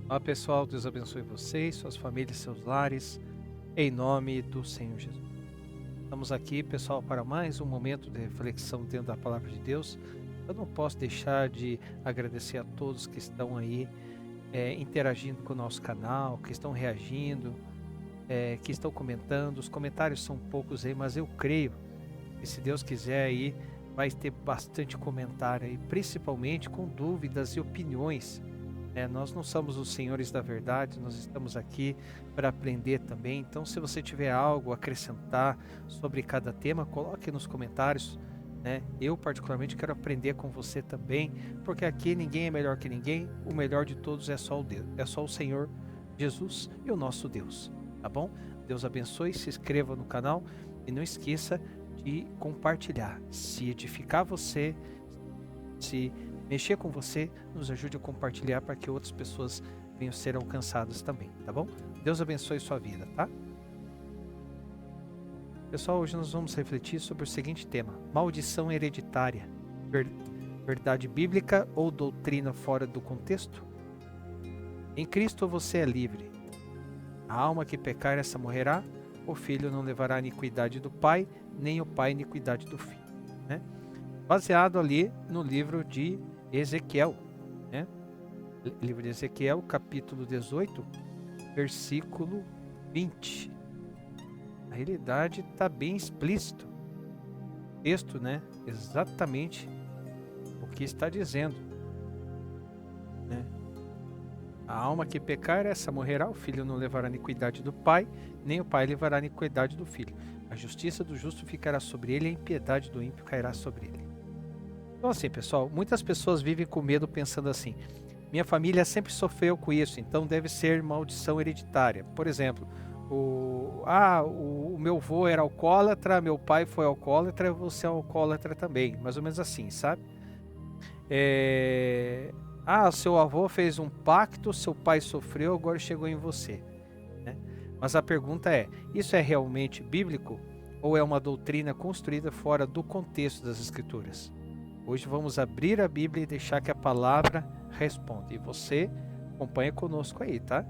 Olá pessoal, Deus abençoe vocês, suas famílias, seus lares, em nome do Senhor Jesus. Estamos aqui, pessoal, para mais um momento de reflexão dentro da Palavra de Deus. Eu não posso deixar de agradecer a todos que estão aí interagindo com o nosso canal, que estão reagindo, que estão comentando. Os comentários são poucos aí, mas eu creio que se Deus quiser aí, vai ter bastante comentário aí, principalmente com dúvidas e opiniões. Nós não somos os senhores da verdade, nós estamos aqui para aprender também. Então, se você tiver algo a acrescentar sobre cada tema, coloque nos comentários. Eu, particularmente, quero aprender com você também, porque aqui ninguém é melhor que ninguém. O melhor de todos é só o Deus, é só o Senhor Jesus e o nosso Deus, tá bom? Deus abençoe, se inscreva no canal e não esqueça de compartilhar. Se edificar você, se mexer com você, nos ajude a compartilhar para que outras pessoas venham ser alcançadas também, tá bom? Deus abençoe sua vida, tá? Pessoal, hoje nós vamos refletir sobre o seguinte tema: maldição hereditária, verdade bíblica ou doutrina fora do contexto? Em Cristo você é livre. A alma que pecar, essa morrerá. O filho não levará a iniquidade do pai, nem o pai a iniquidade do filho, né? Baseado ali no livro de Ezequiel, né? Livro de Ezequiel, capítulo 18, versículo 20. Na realidade está bem explícito o texto, né? Exatamente o que está dizendo, né? A alma que pecar, essa morrerá. O filho não levará a iniquidade do pai, nem o pai levará a iniquidade do filho. A justiça do justo ficará sobre ele, e a impiedade do ímpio cairá sobre ele. Então assim, pessoal, muitas pessoas vivem com medo pensando assim: minha família sempre sofreu com isso, então deve ser maldição hereditária. Por exemplo, o meu avô era alcoólatra, meu pai foi alcoólatra, você é alcoólatra também. Mais ou menos assim, sabe? Seu avô fez um pacto, seu pai sofreu, agora chegou em você, né? Mas a pergunta é: isso é realmente bíblico ou é uma doutrina construída fora do contexto das Escrituras? Hoje vamos abrir a Bíblia e deixar que a palavra responda. E você acompanha conosco aí, tá?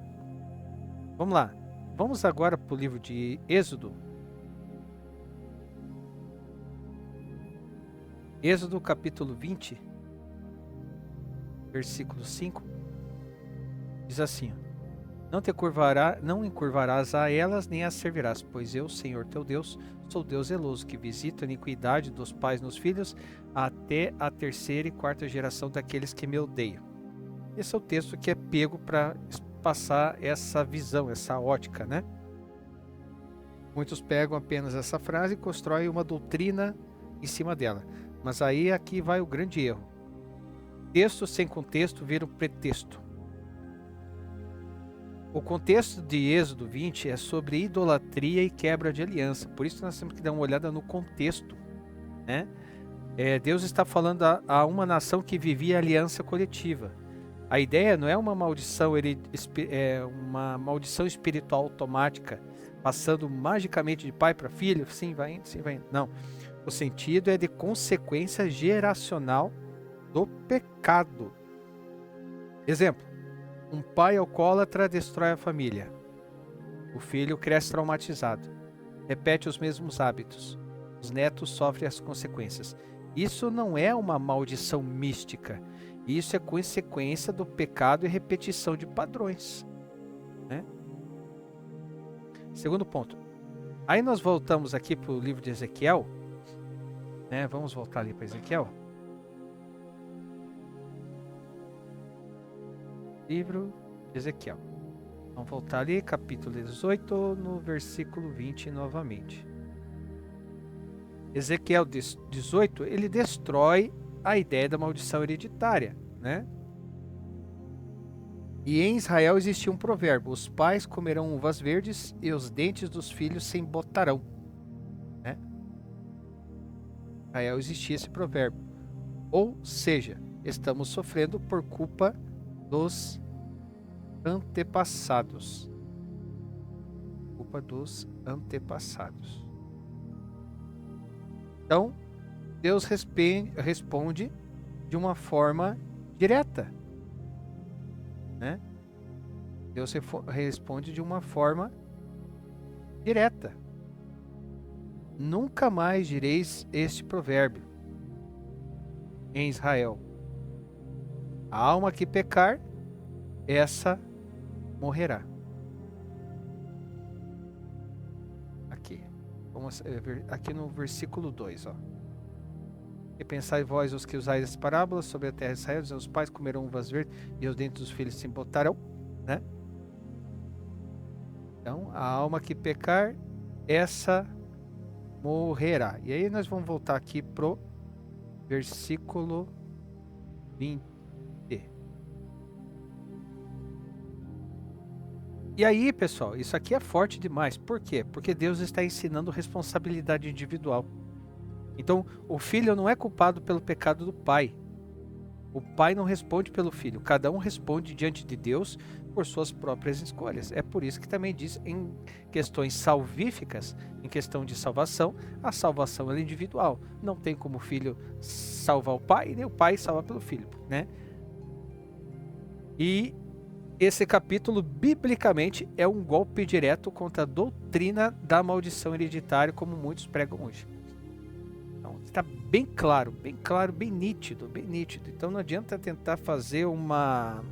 Vamos lá. Vamos agora para o livro de Êxodo. Êxodo capítulo 20, versículo 5. Diz assim: não encurvarás a elas, nem as servirás, pois eu, Senhor teu Deus, sou Deus zeloso, que visita a iniquidade dos pais nos filhos, até a terceira e quarta geração daqueles que me odeiam. Esse é o texto que é pego para passar essa visão, essa ótica, né? Muitos pegam apenas essa frase e constroem uma doutrina em cima dela. Mas aí aqui vai o grande erro. Texto sem contexto vira um pretexto. O contexto de Êxodo 20 é sobre idolatria e quebra de aliança. Por isso nós temos que dar uma olhada no contexto, né? Deus está falando a uma nação que vivia aliança coletiva. A ideia não é uma maldição, uma maldição espiritual automática, passando magicamente de pai para filho, sim, vai indo, sim, vai indo. Não. O sentido é de consequência geracional do pecado. Exemplo: um pai alcoólatra destrói a família. O filho cresce traumatizado, repete os mesmos hábitos. Os netos sofrem as consequências. Isso não é uma maldição mística. Isso é consequência do pecado e repetição de padrões, né? Segundo ponto. Aí nós voltamos aqui para o livro de Ezequiel, né? Vamos voltar ali para Ezequiel. Livro de Ezequiel. Vamos voltar ali, capítulo 18, no versículo 20 novamente. Ezequiel 18, ele destrói a ideia da maldição hereditária, né? E em Israel existia um provérbio: os pais comerão uvas verdes e os dentes dos filhos se embotarão, né? Em Israel existia esse provérbio. Ou seja, estamos sofrendo por culpa dos antepassados. Culpa dos antepassados. Então, Deus responde de uma forma direta, né? Deus responde de uma forma direta. Nunca mais direis este provérbio em Israel: a alma que pecar, essa morrerá. Aqui, aqui no versículo 2, ó. E pensai vós os que usais as parábolas sobre a terra de Israel, dizendo: os pais comerão uvas verdes e os dentes dos filhos se embotarão, né? Então, a alma que pecar, essa morrerá. E aí nós vamos voltar aqui pro versículo 20. E aí, pessoal, isso aqui é forte demais. Por quê? Porque Deus está ensinando responsabilidade individual. Então, o filho não é culpado pelo pecado do pai. O pai não responde pelo filho. Cada um responde diante de Deus por suas próprias escolhas. É por isso que também diz em questões salvíficas, em questão de salvação, a salvação é individual. Não tem como o filho salvar o pai, nem o pai salvar pelo filho, né? E esse capítulo, biblicamente, é um golpe direto contra a doutrina da maldição hereditária, como muitos pregam hoje. Então, está bem claro, bem nítido, bem nítido. Então não adianta tentar fazer uma...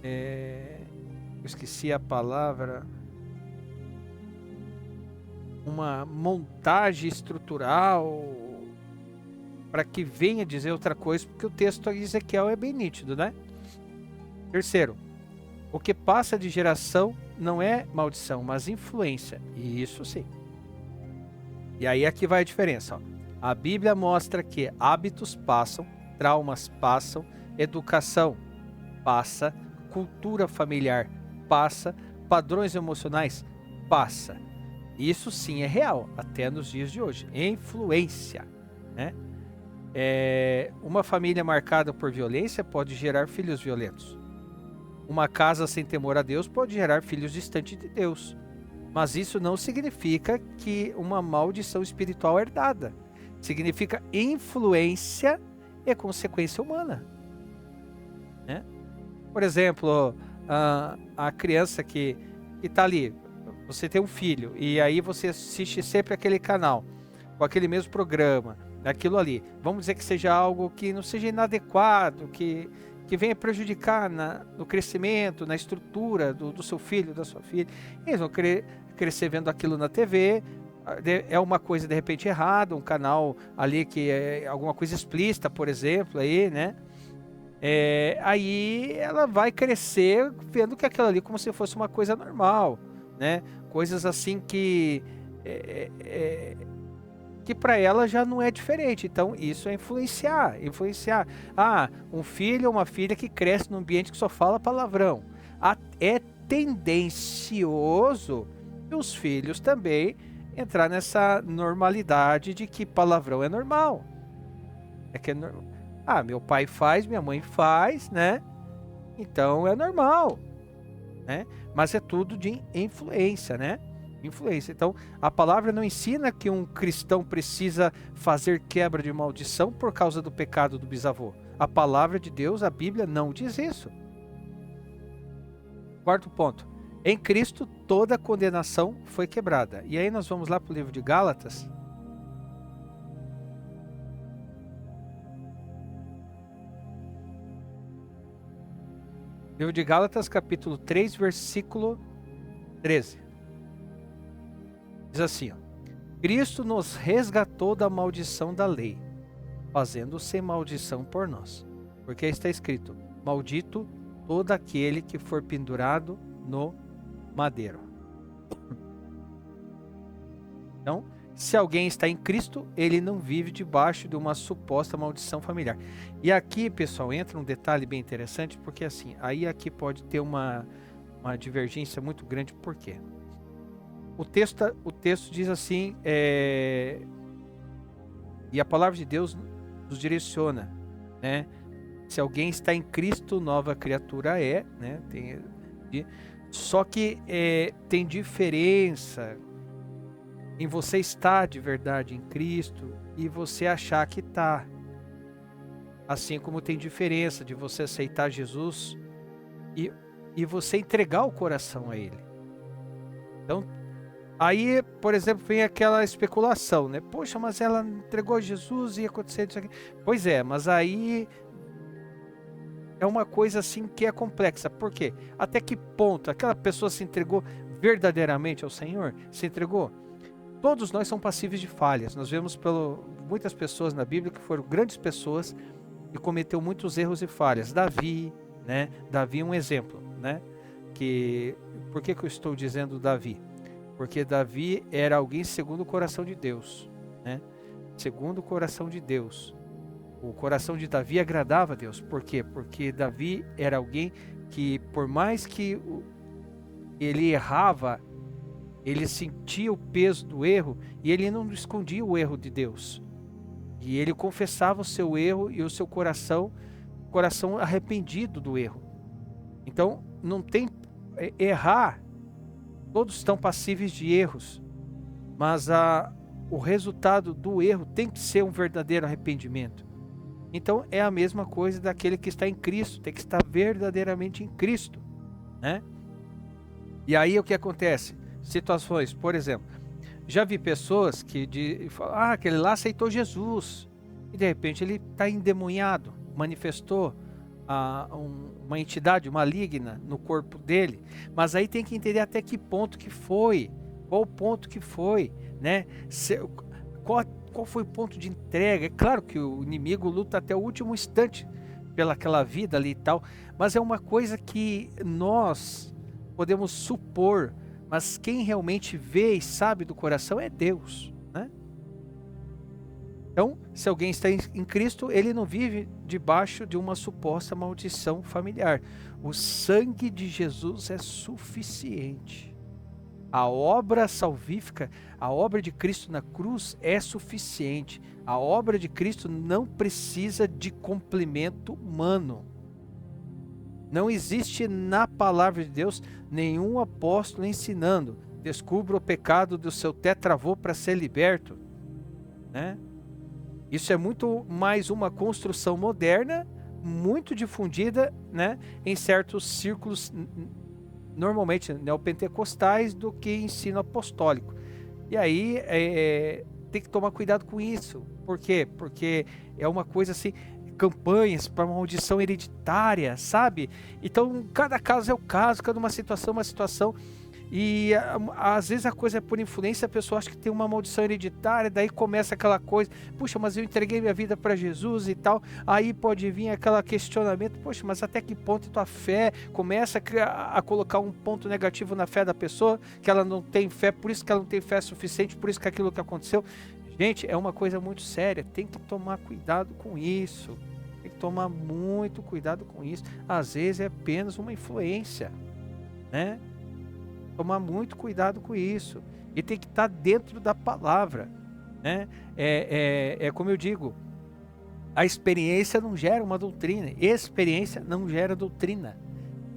eu esqueci a palavra... uma montagem estrutural para que venha dizer outra coisa, porque o texto de Ezequiel é bem nítido, né? Terceiro, o que passa de geração não é maldição, mas influência. E isso sim. E aí aqui vai a diferença, ó. A Bíblia mostra que hábitos passam, traumas passam, educação passa, cultura familiar passa, padrões emocionais passa. Isso sim é real, até nos dias de hoje. Influência, né? Uma família marcada por violência pode gerar filhos violentos. Uma casa sem temor a Deus pode gerar filhos distantes de Deus. Mas isso não significa que uma maldição espiritual é herdada. Significa influência e consequência humana, né? Por exemplo, a criança que está ali, você tem um filho, e aí você assiste sempre aquele canal, com aquele mesmo programa, aquilo ali. Vamos dizer que seja algo que não seja inadequado, que venha prejudicar no crescimento, na estrutura do seu filho, da sua filha. Eles vão crescer vendo aquilo na TV, é uma coisa de repente errada, um canal ali que é alguma coisa explícita, por exemplo, aí, né? Aí ela vai crescer vendo que aquilo ali como se fosse uma coisa normal, né? Coisas assim que para ela já não é diferente. Então isso é influenciar. Um filho ou uma filha que cresce num ambiente que só fala palavrão. É tendencioso os filhos também entrar nessa normalidade de que palavrão é normal. Meu pai faz, minha mãe faz, né? Então é normal, né? Mas é tudo de influência, né? Influência. Então, a palavra não ensina que um cristão precisa fazer quebra de maldição por causa do pecado do bisavô. A palavra de Deus, a Bíblia, não diz isso. Quarto ponto. Em Cristo, toda condenação foi quebrada. E aí nós vamos lá para o livro de Gálatas. Livro de Gálatas, capítulo 3, versículo 13. Diz assim, ó: Cristo nos resgatou da maldição da lei, fazendo-se maldição por nós. Porque está escrito: maldito todo aquele que for pendurado no madeiro. Então, se alguém está em Cristo, ele não vive debaixo de uma suposta maldição familiar. E aqui, pessoal, entra um detalhe bem interessante, porque assim, aí aqui pode ter uma divergência muito grande. Por quê? O texto diz assim, e a palavra de Deus nos direciona, né? Se alguém está em Cristo, nova criatura é, né? Só que tem diferença em você estar de verdade em Cristo e você achar que está. Assim como tem diferença de você aceitar Jesus e e você entregar o coração a Ele. Então, aí, por exemplo, vem aquela especulação, né? Poxa, mas ela entregou a Jesus e ia acontecer isso aqui. Pois é, mas aí é uma coisa assim que é complexa. Por quê? Até que ponto aquela pessoa se entregou verdadeiramente ao Senhor? Se entregou? Todos nós somos passíveis de falhas. Nós vemos muitas pessoas na Bíblia que foram grandes pessoas e cometeu muitos erros e falhas. Davi, né? Davi é um exemplo, né? Por que eu estou dizendo Davi? Porque Davi era alguém segundo o coração de Deus, né? Segundo o coração de Deus. O coração de Davi agradava a Deus. Por quê? Porque Davi era alguém que, por mais que ele errava, ele sentia o peso do erro e ele não escondia o erro de Deus. E ele confessava o seu erro e o seu coração arrependido do erro. Então, não tem errar. Todos estão passíveis de erros, mas o resultado do erro tem que ser um verdadeiro arrependimento. Então é a mesma coisa daquele que está em Cristo, tem que estar verdadeiramente em Cristo, né? E aí o que acontece? Situações, por exemplo, já vi pessoas que falam, aquele lá aceitou Jesus, e de repente ele está endemoniado, manifestou uma entidade maligna no corpo dele, mas aí tem que entender até que ponto que foi, qual o ponto que foi, né? Qual foi o ponto de entrega? É claro que o inimigo luta até o último instante pelaquela vida ali e tal, mas é uma coisa que nós podemos supor, mas quem realmente vê e sabe do coração é Deus, né? Então, se alguém está em Cristo, ele não vive debaixo de uma suposta maldição familiar. O sangue de Jesus é suficiente. A obra salvífica, a obra de Cristo na cruz é suficiente. A obra de Cristo não precisa de complemento humano. Não existe na palavra de Deus nenhum apóstolo ensinando: descubra o pecado do seu tetravô para ser liberto, né? Isso é muito mais uma construção moderna, muito difundida, né, em certos círculos, normalmente neopentecostais, do que ensino apostólico. E aí tem que tomar cuidado com isso. Por quê? Porque é uma coisa assim, campanhas para maldição hereditária, sabe? Então cada caso é o caso, cada uma situação é uma situação. E às vezes a coisa é por influência, a pessoa acha que tem uma maldição hereditária, daí começa aquela coisa, puxa, mas eu entreguei minha vida para Jesus e tal, aí pode vir aquele questionamento, poxa, mas até que ponto tua fé começa a colocar um ponto negativo na fé da pessoa, que ela não tem fé, por isso que ela não tem fé suficiente, por isso que aquilo que aconteceu. Gente, é uma coisa muito séria, tem que tomar cuidado com isso, tem que tomar muito cuidado com isso. Às vezes é apenas uma influência, né? Tomar muito cuidado com isso. E tem que estar dentro da palavra, né? É como eu digo, a experiência não gera uma doutrina. Experiência não gera doutrina.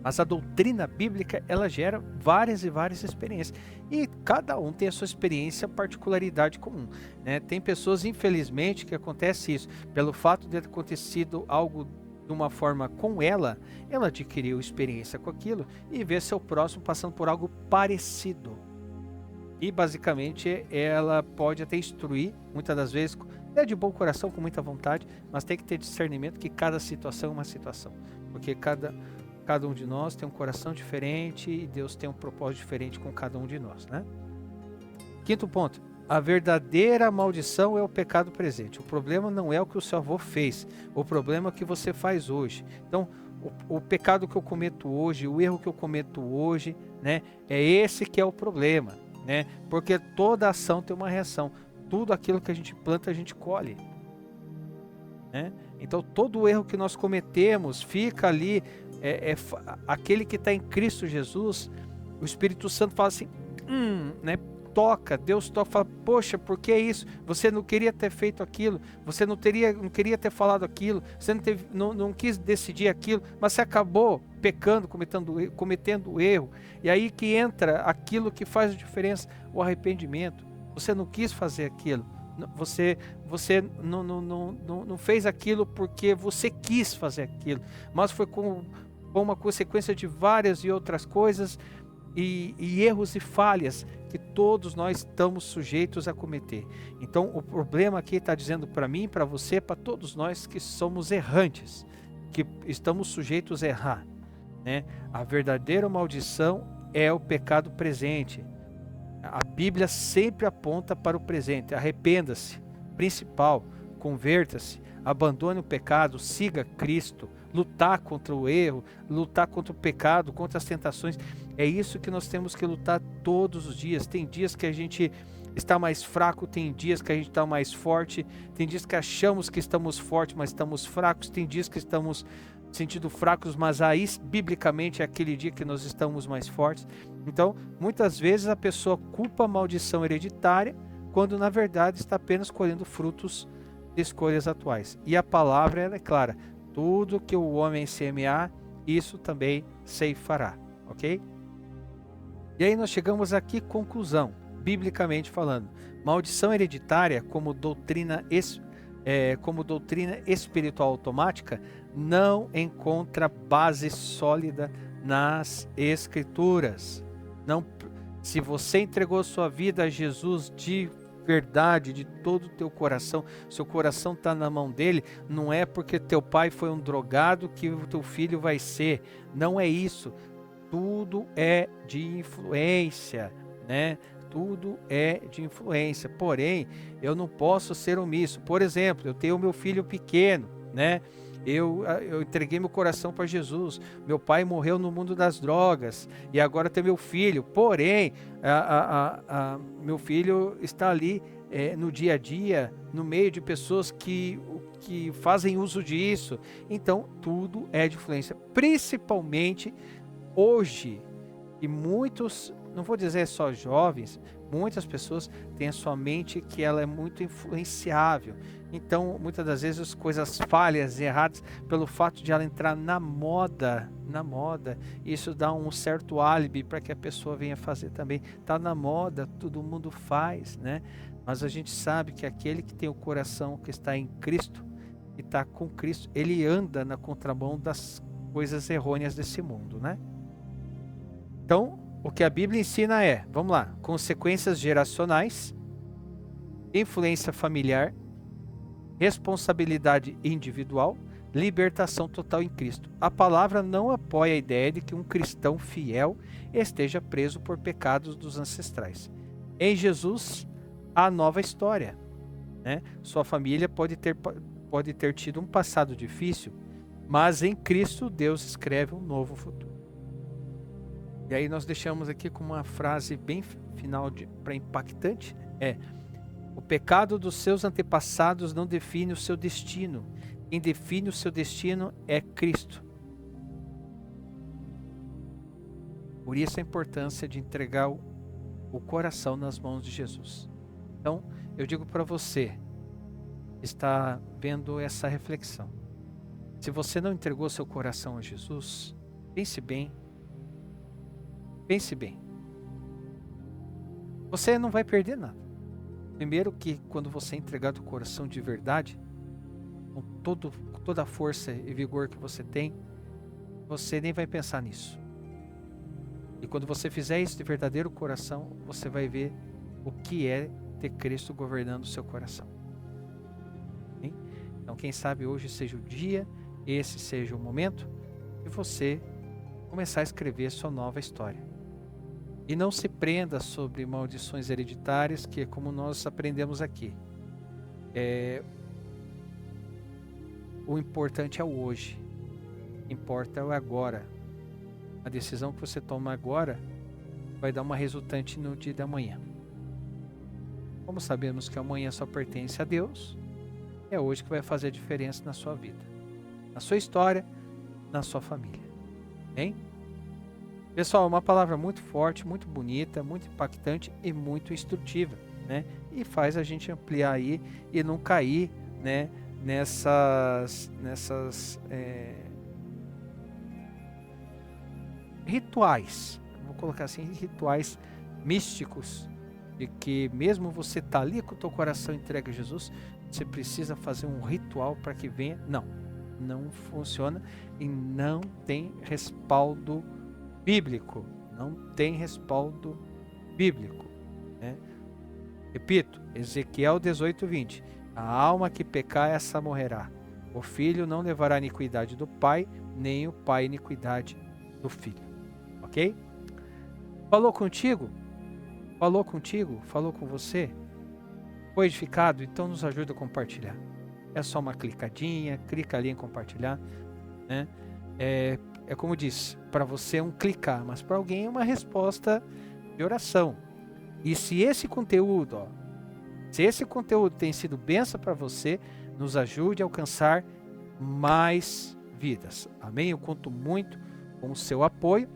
Mas a doutrina bíblica, ela gera várias e várias experiências. E cada um tem a sua experiência, particularidade comum, né? Tem pessoas, infelizmente, que acontece isso. Pelo fato de ter acontecido algo de uma forma com ela adquiriu experiência com aquilo e vê seu próximo passando por algo parecido. E basicamente ela pode até instruir, muitas das vezes, de bom coração, com muita vontade, mas tem que ter discernimento que cada situação é uma situação. Porque cada um de nós tem um coração diferente e Deus tem um propósito diferente com cada um de nós, né? Quinto ponto. A verdadeira maldição é o pecado presente. O problema não é o que o seu avô fez. O problema é o que você faz hoje. Então, o pecado que eu cometo hoje, o erro que eu cometo hoje, né, é esse que é o problema, né? Porque toda ação tem uma reação. Tudo aquilo que a gente planta, a gente colhe, né? Então, todo o erro que nós cometemos fica ali. Aquele que está em Cristo Jesus, o Espírito Santo fala assim, né? Deus toca, fala, poxa, por que isso? Você não queria ter feito aquilo, você não queria ter falado aquilo, você não quis decidir aquilo, mas você acabou pecando, cometendo erro. E aí que entra aquilo que faz a diferença, o arrependimento. Você não quis fazer aquilo, você não fez aquilo porque você quis fazer aquilo, mas foi como uma consequência de várias e outras coisas e erros e falhas que todos nós estamos sujeitos a cometer. Então o problema aqui está dizendo para mim, para você, para todos nós que somos errantes, que estamos sujeitos a errar, né? A verdadeira maldição é o pecado presente. A Bíblia sempre aponta para o presente. Arrependa-se, principal, converta-se, abandone o pecado, siga Cristo, lutar contra o erro, lutar contra o pecado, contra as tentações. É isso que nós temos que lutar todos os dias. Tem dias que a gente está mais fraco, tem dias que a gente está mais forte, tem dias que achamos que estamos fortes, mas estamos fracos, tem dias que estamos sentindo fracos, mas aí, biblicamente, é aquele dia que nós estamos mais fortes. Então, muitas vezes a pessoa culpa a maldição hereditária, quando na verdade está apenas colhendo frutos de escolhas atuais. E a palavra, ela é clara: tudo que o homem semear, isso também ceifará, ok? E aí nós chegamos aqui, conclusão, biblicamente falando. Maldição hereditária, como doutrina espiritual automática, não encontra base sólida nas Escrituras. Não, se você entregou sua vida a Jesus de verdade, de todo o teu coração, seu coração está na mão dele, não é porque teu pai foi um drogado que o teu filho vai ser. Não é isso. Tudo é de influência, né? Tudo é de influência. Porém, eu não posso ser omisso. Por exemplo, eu tenho meu filho pequeno, né? Eu entreguei meu coração para Jesus. Meu pai morreu no mundo das drogas e agora tem meu filho. Porém, meu filho está ali no dia a dia, no meio de pessoas que fazem uso disso. Então, tudo é de influência. Principalmente hoje, e muitos, não vou dizer só jovens, muitas pessoas têm a sua mente que ela é muito influenciável. Então, muitas das vezes, as coisas falhas e erradas, pelo fato de ela entrar na moda, isso dá um certo álibi para que a pessoa venha fazer também. Está na moda, todo mundo faz, né? Mas a gente sabe que aquele que tem o coração que está em Cristo, que está com Cristo, ele anda na contramão das coisas errôneas desse mundo, né? Então, o que a Bíblia ensina é, vamos lá, consequências geracionais, influência familiar, responsabilidade individual, libertação total em Cristo. A palavra não apoia a ideia de que um cristão fiel esteja preso por pecados dos ancestrais. Em Jesus, há nova história, né? Sua família pode ter tido um passado difícil, mas em Cristo Deus escreve um novo futuro. E aí nós deixamos aqui com uma frase bem final para impactante, o pecado dos seus antepassados não define o seu destino. Quem define o seu destino é Cristo. Por isso a importância de entregar o coração nas mãos de Jesus. Então, eu digo para você, está vendo essa reflexão. Se você não entregou seu coração a Jesus, pense bem. Pense bem. Você não vai perder nada. Primeiro que quando você entregar o coração de verdade, com toda a força e vigor que você tem, você nem vai pensar nisso. E quando você fizer isso de verdadeiro coração, você vai ver o que é ter Cristo governando o seu coração. Hein? Então quem sabe hoje seja o dia, esse seja o momento de você começar a escrever sua nova história. E não se prenda sobre maldições hereditárias, que é como nós aprendemos aqui. O importante é o hoje. O que importa é o agora. A decisão que você toma agora vai dar uma resultante no dia da manhã. Como sabemos que amanhã só pertence a Deus, é hoje que vai fazer a diferença na sua vida, na sua história, na sua família. Hein? Pessoal, uma palavra muito forte, muito bonita, muito impactante e muito instrutiva, né? E faz a gente ampliar aí e não cair, né, nessas rituais, vou colocar assim, rituais místicos, de que mesmo você tá ali com o teu coração entregue a Jesus, você precisa fazer um ritual para que venha. Não. não funciona e não tem respaldo bíblico. Não tem respaldo bíblico, né? Repito, Ezequiel 18:20. A alma que pecar, essa morrerá. O filho não levará a iniquidade do pai, nem o pai a iniquidade do filho. Ok? Falou contigo? Falou contigo? Falou com você? Foi edificado? Então nos ajuda a compartilhar. É só uma clicadinha, clica ali em compartilhar, né? É como disse, para você é um clicar, mas para alguém é uma resposta de oração. E se esse conteúdo, tem sido bênção para você, nos ajude a alcançar mais vidas. Amém? Eu conto muito com o seu apoio.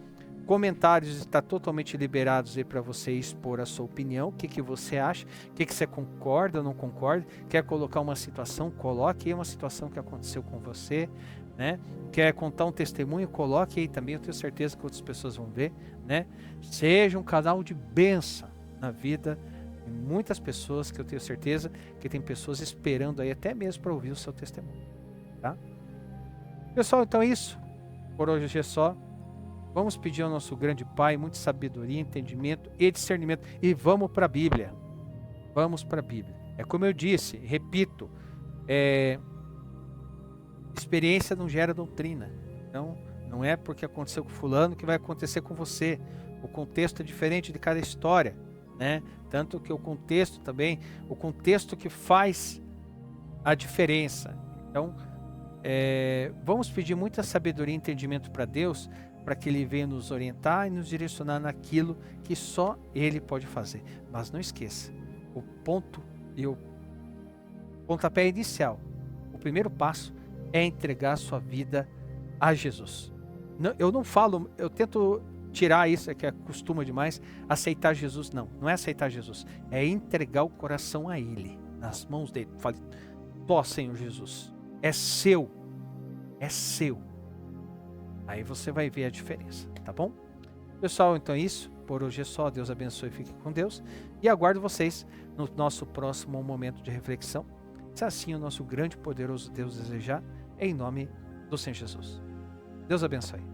Comentários estão totalmente liberados aí para você expor a sua opinião. O que você acha? O que você concorda ou não concorda? Quer colocar uma situação? Coloque aí uma situação que aconteceu com você, né? Quer contar um testemunho? Coloque aí também. Eu tenho certeza que outras pessoas vão ver, né? Seja um canal de bênção na vida de muitas pessoas, que eu tenho certeza que tem pessoas esperando aí até mesmo para ouvir o seu testemunho, tá? Pessoal, então é isso. Por hoje é só. Vamos pedir ao nosso grande Pai muita sabedoria, entendimento e discernimento. E vamos para a Bíblia. Vamos para a Bíblia. É como eu disse, repito, experiência não gera doutrina. Então, não é porque aconteceu com fulano que vai acontecer com você. O contexto é diferente de cada história, né? Tanto que o contexto também, o contexto que faz a diferença. Então, vamos pedir muita sabedoria e entendimento para Deus, para que Ele venha nos orientar e nos direcionar naquilo que só Ele pode fazer. Mas não esqueça, o ponto e o pontapé inicial, o primeiro passo é entregar sua vida a Jesus. Eu não falo, eu tento tirar isso, que acostuma demais, aceitar Jesus. Não é aceitar Jesus, é entregar o coração a Ele, nas mãos dele. Fale, ó Senhor Jesus, é seu, é seu. Aí você vai ver a diferença, tá bom? Pessoal, então é isso. Por hoje é só. Deus abençoe e fique com Deus. E aguardo vocês no nosso próximo momento de reflexão. Se assim o nosso grande e poderoso Deus desejar, em nome do Senhor Jesus. Deus abençoe.